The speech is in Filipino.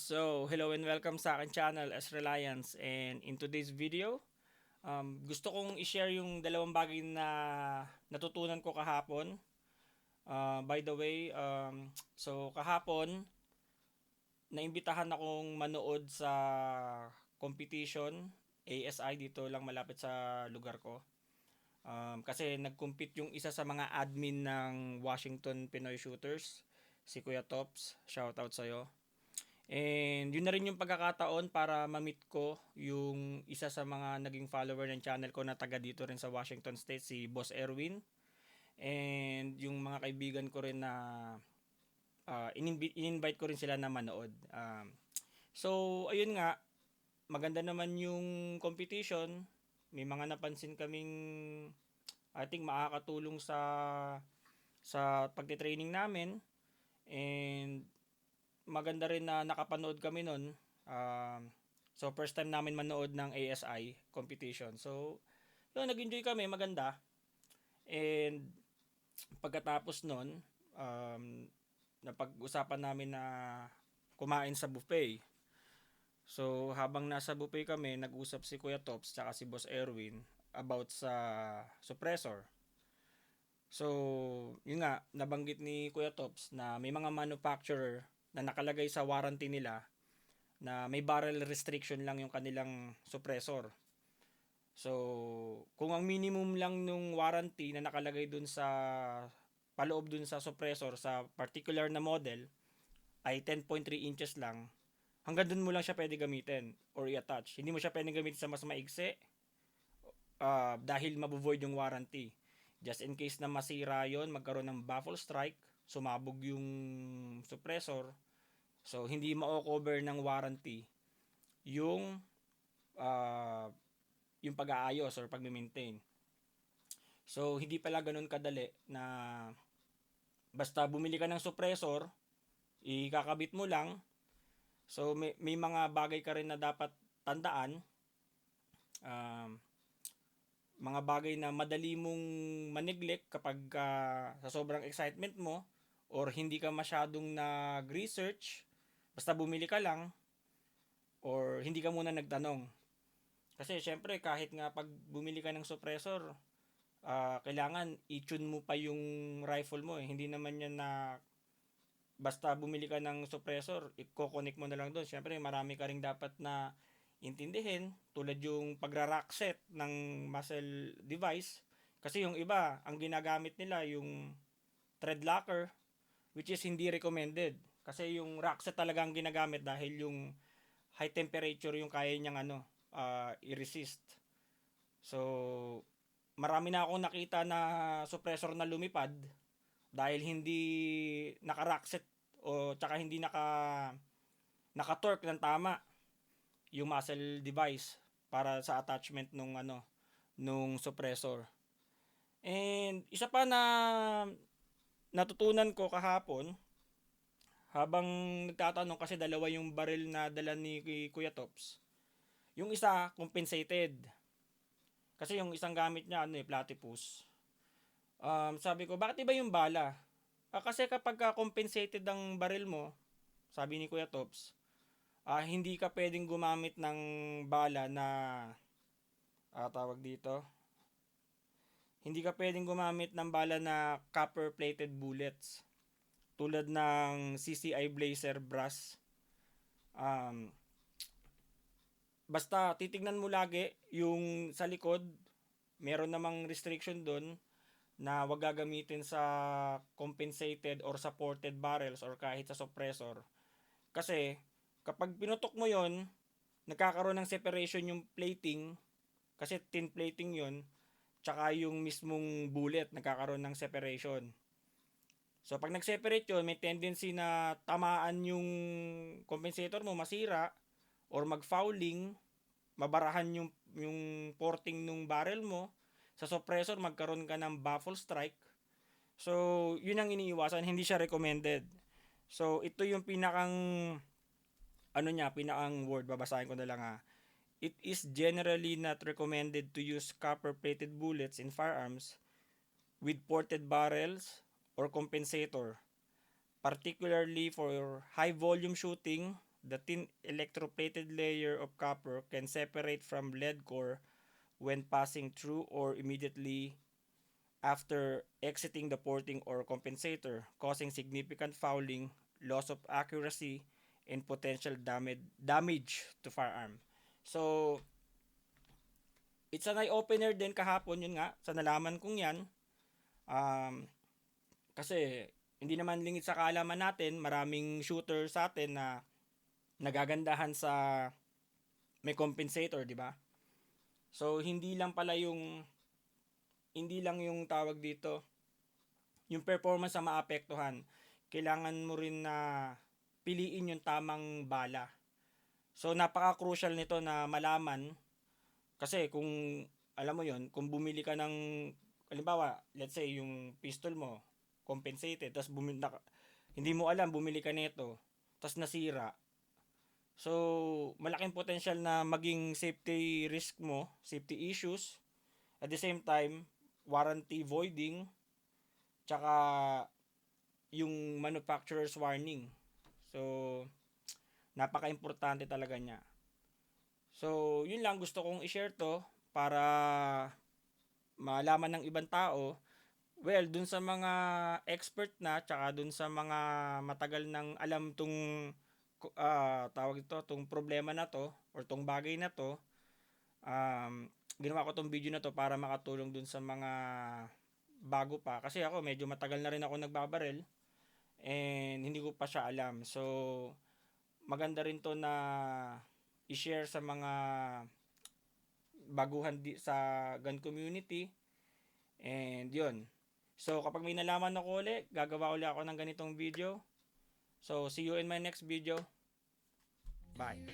So, hello and welcome sa akin channel as Reliance, and in today's video, gusto kong i-share yung dalawang bagay na natutunan ko kahapon. By the way, so kahapon, naimbitahan akong manood sa competition, ASI dito lang malapit sa lugar ko. Kasi nag-compete yung isa sa mga admin ng Washington Pinoy Shooters, si Kuya Tops, shoutout sa'yo. And yun na rin yung pagkakataon para ma-meet ko yung isa sa mga naging follower ng channel ko na taga dito rin sa Washington State, si Boss Erwin. And yung mga kaibigan ko rin na in-invite ko rin sila na manood. So, ayun nga, maganda naman yung competition. May mga napansin kaming, I think, makakatulong sa pagte-training namin. And maganda rin na nakapanood kami nun. So first time namin manood ng ASI competition. So yun, nag-enjoy kami, maganda. And pagkatapos nun, napag-usapan namin na kumain sa buffet. So habang nasa buffet kami, nag-usap si Kuya Tops tsaka si Boss Erwin about sa suppressor. So, yun nga, nabanggit ni Kuya Tops na may mga manufacturer na nakalagay sa warranty nila na may barrel restriction lang yung kanilang suppressor. So, kung ang minimum lang nung warranty na nakalagay dun sa paloob dun sa suppressor sa particular na model ay 10.3 inches lang, hanggang dun mo lang siya pwede gamitin or i-attach. Hindi mo siya pwede gamitin sa mas maigsi dahil mabuvoid yung warranty. Just in case na masira yon, magkaroon ng baffle strike, sumabog yung suppressor, so hindi ma-cover ng warranty yung uh, yung pag-aayos or pag-maintain. So hindi pala ganoon kadali na basta bumili ka ng suppressor, ikakabit mo lang. So may mga bagay ka rin na dapat tandaan. Um, Mga bagay na madali mong maneglect kapag sa sobrang excitement mo or hindi ka masyadong nag-research, basta bumili ka lang or hindi ka muna nagtanong. Kasi syempre kahit nga pag bumili ka ng suppressor, kailangan i-tune mo pa yung rifle mo eh. Hindi naman yan na basta bumili ka ng suppressor, i-connect mo na lang doon. Syempre marami ka ring dapat na intindihin, tulad yung pagra-rack set ng muzzle device. Kasi yung iba, ang ginagamit nila yung thread locker, which is hindi recommended. Kasi yung rack set talaga ang ginagamit dahil yung high temperature yung kaya niyang i-resist. So, marami na akong nakita na suppressor na lumipad dahil hindi naka-rack set o tsaka hindi naka-torque ng tama yung muzzle device para sa attachment nung suppressor. And isa pa na natutunan ko kahapon habang nagtatanong, kasi dalawa yung baril na dala ni Kuya Tops. Yung isa compensated. Kasi yung isang gamit niya platypus. Sabi ko, bakit iba yung bala? Kasi kapag compensated ang baril mo, sabi ni Kuya Tops, hindi ka pwedeng gumamit ng bala na tawag dito. Hindi ka pwedeng gumamit ng bala na copper plated bullets tulad ng CCI Blazer brass. Basta titignan mo lagi yung sa likod, meron namang restriction doon na wag gagamitin sa compensated or supported barrels or kahit sa suppressor. Kasi kapag pinutok mo yon, nagkakaroon ng separation yung plating, kasi tin plating yon, tsaka yung mismong bullet nagkakaroon ng separation. So pag nag-separate yun, may tendency na tamaan yung compensator mo, masira or mag-fouling, mabarahan yung porting nung barrel mo. Sa suppressor magkaroon ka ng baffle strike. So yun ang iniiwasan, hindi siya recommended. So ito yung pinakang word, babasahin ko na lang ha. It is generally not recommended to use copper-plated bullets in firearms with ported barrels or compensator, particularly for high volume shooting The thin electroplated layer of copper can separate from lead core when passing through or immediately after exiting the porting or compensator, causing significant fouling, loss of accuracy, and potential damage to firearm. So, it's an eye-opener din kahapon, yun nga, sa nalaman kong yan. Um, Kasi, hindi naman lingid sa kaalaman natin, maraming shooter sa atin na nagagandahan sa may compensator, di ba? So, hindi lang yung tawag dito, yung performance ang maapektuhan. Kailangan mo rin na piliin yung tamang bala. So, napaka-crucial nito na malaman kasi kung alam mo yon, kung bumili ka ng halimbawa, let's say yung pistol mo compensated, tapos hindi mo alam bumili ka nito, tapos nasira. So, malaking potential na maging safety risk mo, safety issues. At the same time, warranty voiding, tsaka yung manufacturer's warning. So, napaka-importante talaga niya. So, yun lang gusto kong i-share to para malaman ng ibang tao. Well, dun sa mga expert na, tsaka dun sa mga matagal nang alam tong tawag ito, tong problema na to, or tong bagay na to, ginawa ko tong video na to para makatulong dun sa mga bago pa. Kasi ako, medyo matagal na rin ako nagbabarel and hindi ko pa siya alam. So, maganda rin to na i-share sa mga baguhan sa gun community. And yun. So, kapag may nalaman ako ulit, gagawa ulit ako ng ganitong video. So, see you in my next video. Bye.